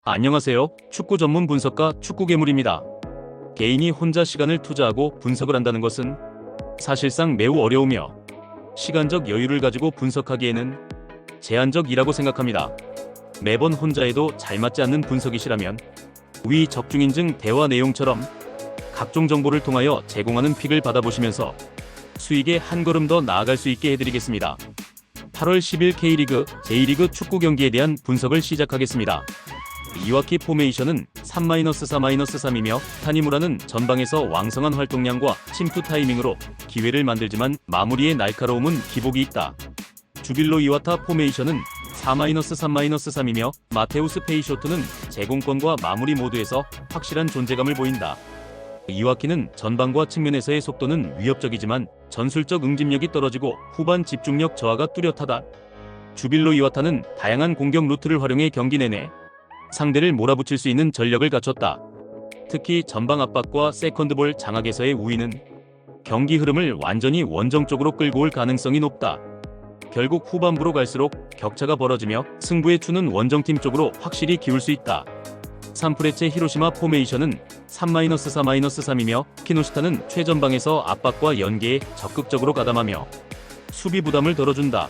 안녕하세요. 축구 전문 분석가 축구괴물입니다. 개인이 혼자 시간을 투자하고 분석을 한다는 것은 사실상 매우 어려우며 시간적 여유를 가지고 분석하기에는 제한적이라고 생각합니다. 매번 혼자 해도 잘 맞지 않는 분석이시라면 위 적중인증 대화 내용처럼 각종 정보를 통하여 제공하는 픽을 받아보시면서 수익에 한 걸음 더 나아갈 수 있게 해드리겠습니다. 8월 10일 K리그, J리그 축구 경기에 대한 분석을 시작하겠습니다. 이와키 포메이션은 3-4-3이며 타니무라는 전방에서 왕성한 활동량과 침투 타이밍으로 기회를 만들지만 마무리의 날카로움은 기복이 있다. 주빌로 이와타 포메이션은 4-3-3이며 마테우스 페이쇼트는 제공권과 마무리 모두에서 확실한 존재감을 보인다. 이와키는 전방과 측면에서의 속도는 위협적이지만 전술적 응집력이 떨어지고 후반 집중력 저하가 뚜렷하다. 주빌로 이와타는 다양한 공격 루트를 활용해 경기 내내 상대를 몰아붙일 수 있는 전력을 갖췄다. 특히 전방 압박과 세컨드볼 장악에서의 우위는 경기 흐름을 완전히 원정 쪽으로 끌고 올 가능성이 높다. 결국 후반부로 갈수록 격차가 벌어지며 승부의 추는 원정팀 쪽으로 확실히 기울 수 있다. 산프레체 히로시마 포메이션은 3-4-3이며 키노시타는 최전방에서 압박과 연계에 적극적으로 가담하며 수비 부담을 덜어준다.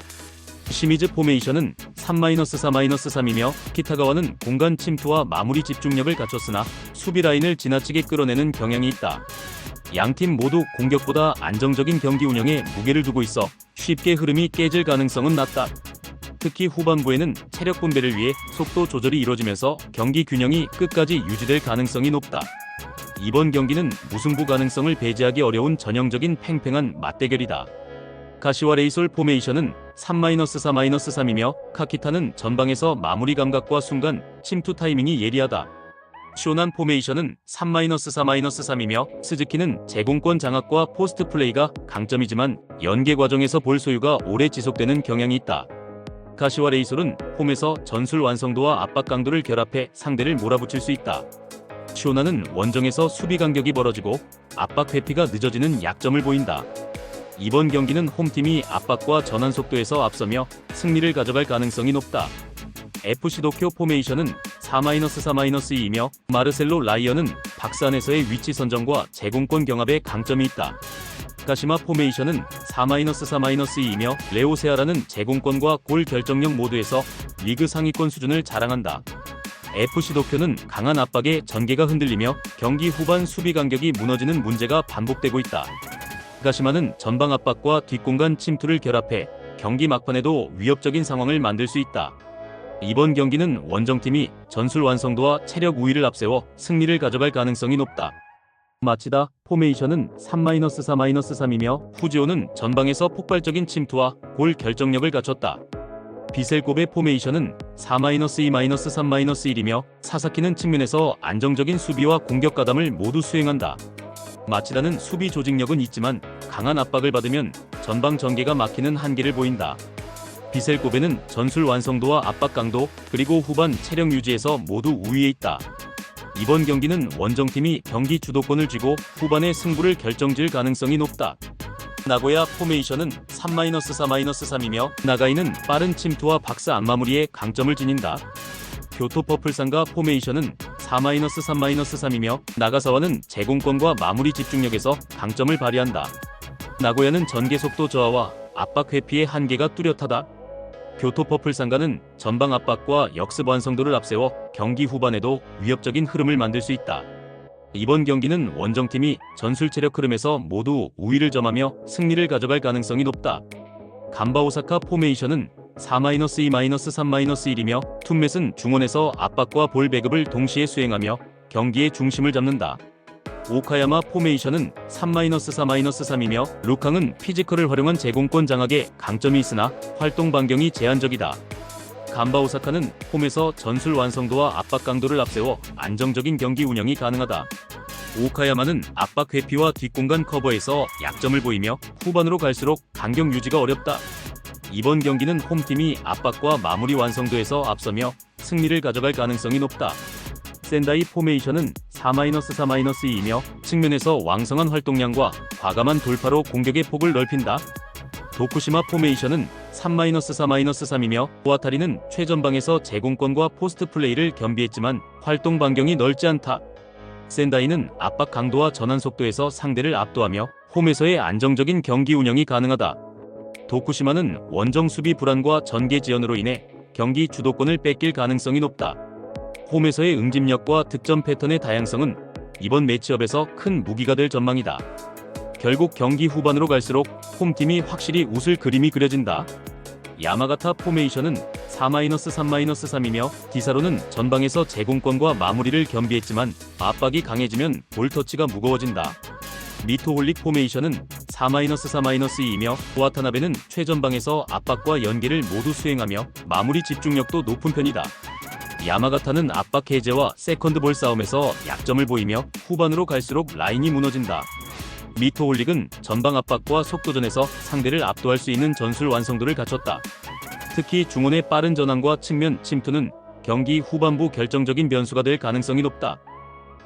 시미즈 포메이션은 3-4-3이며 키타가와는 공간 침투와 마무리 집중력을 갖췄으나 수비 라인을 지나치게 끌어내는 경향이 있다. 양팀 모두 공격보다 안정적인 경기 운영에 무게를 두고 있어 쉽게 흐름이 깨질 가능성은 낮다. 특히 후반부에는 체력 분배를 위해 속도 조절이 이뤄지면서 경기 균형이 끝까지 유지될 가능성이 높다. 이번 경기는 무승부 가능성을 배제하기 어려운 전형적인 팽팽한 맞대결이다. 가시와 레이솔 포메이션은 3-4-3이며 카키타는 전방에서 마무리 감각과 순간 침투 타이밍이 예리하다. 쇼난 포메이션은 3-4-3이며 스즈키는 제공권 장악과 포스트 플레이가 강점이지만 연계 과정에서 볼 소유가 오래 지속되는 경향이 있다. 가시와 레이솔은 홈에서 전술 완성도와 압박 강도를 결합해 상대를 몰아붙일 수 있다. 쇼나는 원정에서 수비 간격이 벌어지고 압박 회피가 늦어지는 약점을 보인다. 이번 경기는 홈팀이 압박과 전환 속도에서 앞서며 승리를 가져갈 가능성이 높다. FC 도쿄 포메이션은 4-3-2이며 마르셀로 라이언은 박스 안에서의 위치 선정과 제공권 경합에 강점이 있다. 가시마 포메이션은 4-3-2이며 레오세아라는 제공권과 골 결정력 모두에서 리그 상위권 수준을 자랑한다. FC 도쿄는 강한 압박에 전개가 흔들리며 경기 후반 수비 간격이 무너지는 문제가 반복되고 있다. 가시마는 전방 압박과 뒷공간 침투를 결합해 경기 막판에도 위협적인 상황을 만들 수 있다. 이번 경기는 원정팀이 전술 완성도와 체력 우위를 앞세워 승리를 가져갈 가능성이 높다. 마치다 포메이션은 3-4-3이며 후지오는 전방에서 폭발적인 침투와 골 결정력을 갖췄다. 비셀고베 포메이션은 4-2-3-1이며 사사키는 측면에서 안정적인 수비와 공격 가담을 모두 수행한다. 마치다는 수비 조직력은 있지만 강한 압박을 받으면 전방 전개가 막히는 한계를 보인다. 비셀고베는 전술 완성도와 압박 강도 그리고 후반 체력 유지에서 모두 우위에 있다. 이번 경기는 원정팀이 경기 주도권을 쥐고 후반의 승부를 결정질 가능성이 높다. 나고야 포메이션은 3-4-3이며 나가이는 빠른 침투와 박스 안마무리에 강점을 지닌다. 교토 퍼플산과 포메이션은 4-3-이며 나가사와는 제공권과 마무리 집중력에서 강점을 발휘한다. 나고야는 전개 속도 저하와 압박 회피의 한계가 뚜렷하다. 교토 퍼플산과는 전방 압박과 역습 완성도를 앞세워 경기 후반에도 위협적인 흐름을 만들 수 있다. 이번 경기는 원정팀이 전술 체력 흐름에서 모두 우위를 점하며 승리를 가져갈 가능성이 높다. 간바 오사카 포메이션은 4-2-3-1이며 툰맷은 중원에서 압박과 볼 배급을 동시에 수행하며 경기의 중심을 잡는다. 오카야마 포메이션은 3-4-3이며 루캉은 피지컬을 활용한 제공권 장악에 강점이 있으나 활동 반경이 제한적이다. 간바 오사카는 홈에서 전술 완성도와 압박 강도를 앞세워 안정적인 경기 운영이 가능하다. 오카야마는 압박 회피와 뒷공간 커버에서 약점을 보이며 후반으로 갈수록 간격 유지가 어렵다. 이번 경기는 홈팀이 압박과 마무리 완성도에서 앞서며 승리를 가져갈 가능성이 높다. 센다이 포메이션은 4-3-2이며 측면에서 왕성한 활동량과 과감한 돌파로 공격의 폭을 넓힌다. 도쿠시마 포메이션은 3-4-3이며 오아타리는 최전방에서 제공권과 포스트 플레이를 겸비했지만 활동 반경이 넓지 않다. 센다이는 압박 강도와 전환 속도에서 상대를 압도하며 홈에서의 안정적인 경기 운영이 가능하다. 도쿠시마는 원정 수비 불안과 전개 지연으로 인해 경기 주도권을 뺏길 가능성이 높다. 홈에서의 응집력과 득점 패턴의 다양성은 이번 매치업에서 큰 무기가 될 전망이다. 결국 경기 후반으로 갈수록 홈팀이 확실히 웃을 그림이 그려진다. 야마가타 포메이션은 4-3-3이며 디사로는 전방에서 제공권과 마무리를 겸비했지만 압박이 강해지면 볼터치가 무거워진다. 미토홀릭 포메이션은 4-3-2이며 오와타나베는 최전방에서 압박과 연계를 모두 수행하며 마무리 집중력도 높은 편이다. 야마가타는 압박 해제와 세컨드볼 싸움에서 약점을 보이며 후반으로 갈수록 라인이 무너진다. 미토홀릭은 전방 압박과 속도전에서 상대를 압도할 수 있는 전술 완성도를 갖췄다. 특히 중원의 빠른 전환과 측면 침투는 경기 후반부 결정적인 변수가 될 가능성이 높다.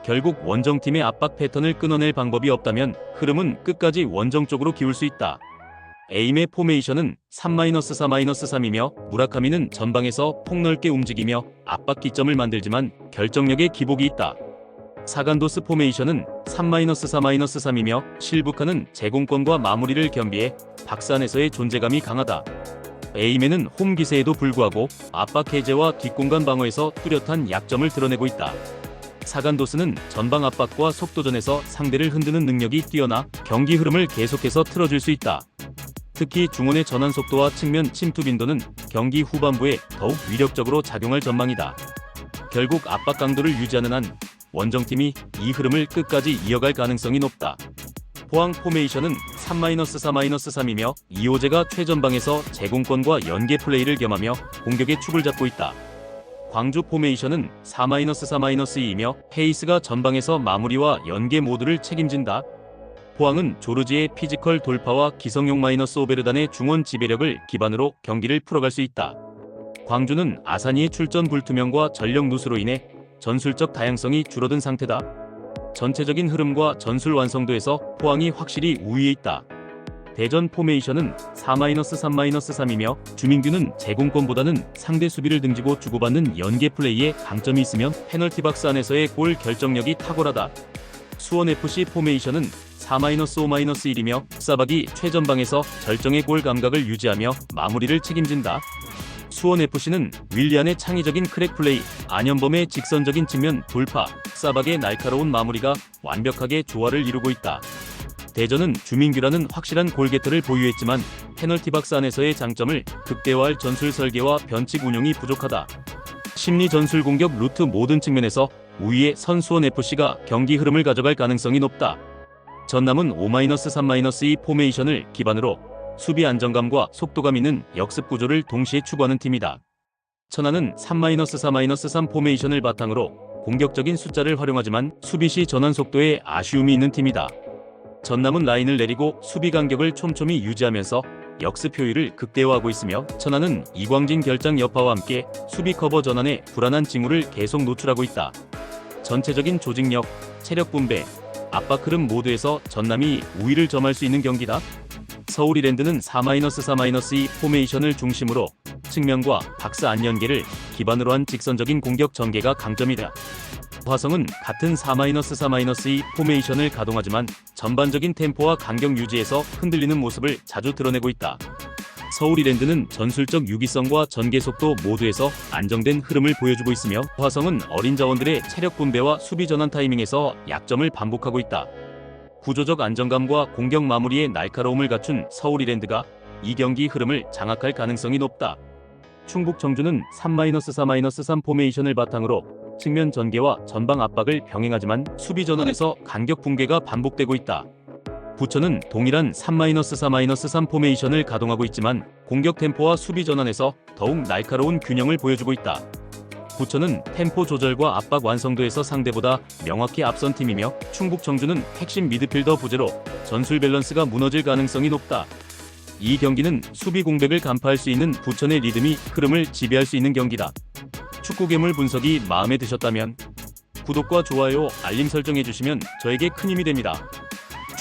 결국 원정팀의 압박 패턴을 끊어낼 방법이 없다면 흐름은 끝까지 원정 쪽으로 기울 수 있다. 에임의 포메이션은 3-4-3이며 무라카미는 전방에서 폭넓게 움직이며 압박 기점을 만들지만 결정력에 기복이 있다. 사간도스 포메이션은 3-4-3이며 실부카는 제공권과 마무리를 겸비해 박스 안에서의 존재감이 강하다. 에임에는 홈 기세에도 불구하고 압박 해제와 뒷공간 방어에서 뚜렷한 약점을 드러내고 있다. 사간도스는 전방 압박과 속도전에서 상대를 흔드는 능력이 뛰어나 경기 흐름을 계속해서 틀어줄 수 있다. 특히 중원의 전환 속도와 측면 침투 빈도는 경기 후반부에 더욱 위력적으로 작용할 전망이다. 결국 압박 강도를 유지하는 한 원정팀이 이 흐름을 끝까지 이어갈 가능성이 높다. 포항 포메이션은 3-3-3이며 이호재가 최전방에서 제공권과 연계 플레이를 겸하며 공격의 축을 잡고 있다. 광주 포메이션은 4-3-2이며 페이스가 전방에서 마무리와 연계 모두를 책임진다. 포항은 조르지의 피지컬 돌파와 기성용 오베르단의 중원 지배력을 기반으로 경기를 풀어갈 수 있다. 광주는 아사니의 출전 불투명과 전력 누수로 인해 전술적 다양성이 줄어든 상태다. 전체적인 흐름과 전술 완성도에서 포항이 확실히 우위에 있다. 대전 포메이션은 4-3-3이며 주민규는 제공권보다는 상대 수비를 등지고 주고받는 연계 플레이에 강점이 있으며 페널티 박스 안에서의 골 결정력이 탁월하다. 수원FC 포메이션은 4-5-1이며 사박이 최전방에서 절정의 골 감각을 유지하며 마무리를 책임진다. 수원FC는 윌리안의 창의적인 크랙 플레이, 안현범의 직선적인 측면 돌파, 사박의 날카로운 마무리가 완벽하게 조화를 이루고 있다. 대전은 주민규라는 확실한 골게터를 보유했지만 페널티 박스 안에서의 장점을 극대화할 전술 설계와 변칙 운용이 부족하다. 심리 전술 공격 루트 모든 측면에서 우위의 선수원FC가 경기 흐름을 가져갈 가능성이 높다. 전남은 5-3-2 포메이션을 기반으로 수비 안정감과 속도감 있는 역습 구조를 동시에 추구하는 팀이다. 천안은 3-4-3 포메이션을 바탕으로 공격적인 숫자를 활용하지만 수비 시 전환 속도에 아쉬움이 있는 팀이다. 전남은 라인을 내리고 수비 간격을 촘촘히 유지하면서 역습 효율을 극대화하고 있으며 천안은 이광진 결장 여파와 함께 수비 커버 전환에 불안한 징후를 계속 노출하고 있다. 전체적인 조직력, 체력 분배, 압박 흐름 모두에서 전남이 우위를 점할 수 있는 경기다. 서울 이랜드는 4-3-2 포메이션을 중심으로 측면과 박스 안 연계를 기반으로 한 직선적인 공격 전개가 강점이다. 화성은 같은 4-3-2 포메이션을 가동하지만 전반적인 템포와 간격 유지에서 흔들리는 모습을 자주 드러내고 있다. 서울 이랜드는 전술적 유기성과 전개 속도 모두에서 안정된 흐름을 보여주고 있으며 화성은 어린 자원들의 체력 분배와 수비 전환 타이밍에서 약점을 반복하고 있다. 구조적 안정감과 공격 마무리의 날카로움을 갖춘 서울 이랜드가 이 경기 흐름을 장악할 가능성이 높다. 충북 청주는 3-3 포메이션을 바탕으로 측면 전개와 전방 압박을 병행하지만 수비 전환에서 간격 붕괴가 반복되고 있다. 부천은 동일한 3-3 포메이션을 가동하고 있지만 공격 템포와 수비 전환에서 더욱 날카로운 균형을 보여주고 있다. 부천은 템포 조절과 압박 완성도에서 상대보다 명확히 앞선 팀이며 충북 청주는 핵심 미드필더 부재로 전술 밸런스가 무너질 가능성이 높다. 이 경기는 수비 공백을 간파할 수 있는 부천의 리듬이 흐름을 지배할 수 있는 경기다. 축구 괴물 분석이 마음에 드셨다면 구독과 좋아요, 알림 설정해주시면 저에게 큰 힘이 됩니다.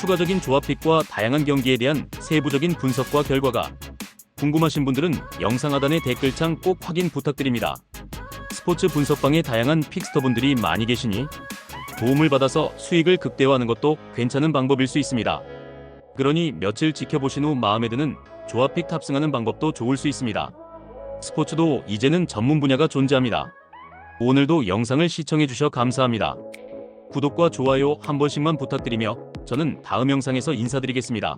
추가적인 조합픽과 다양한 경기에 대한 세부적인 분석과 결과가 궁금하신 분들은 영상 하단의 댓글창 꼭 확인 부탁드립니다. 스포츠 분석방에 다양한 픽스터분들이 많이 계시니 도움을 받아서 수익을 극대화하는 것도 괜찮은 방법일 수 있습니다. 그러니 며칠 지켜보신 후 마음에 드는 조합픽 탑승하는 방법도 좋을 수 있습니다. 스포츠도 이제는 전문 분야가 존재합니다. 오늘도 영상을 시청해주셔 감사합니다. 구독과 좋아요 한 번씩만 부탁드리며 저는 다음 영상에서 인사드리겠습니다.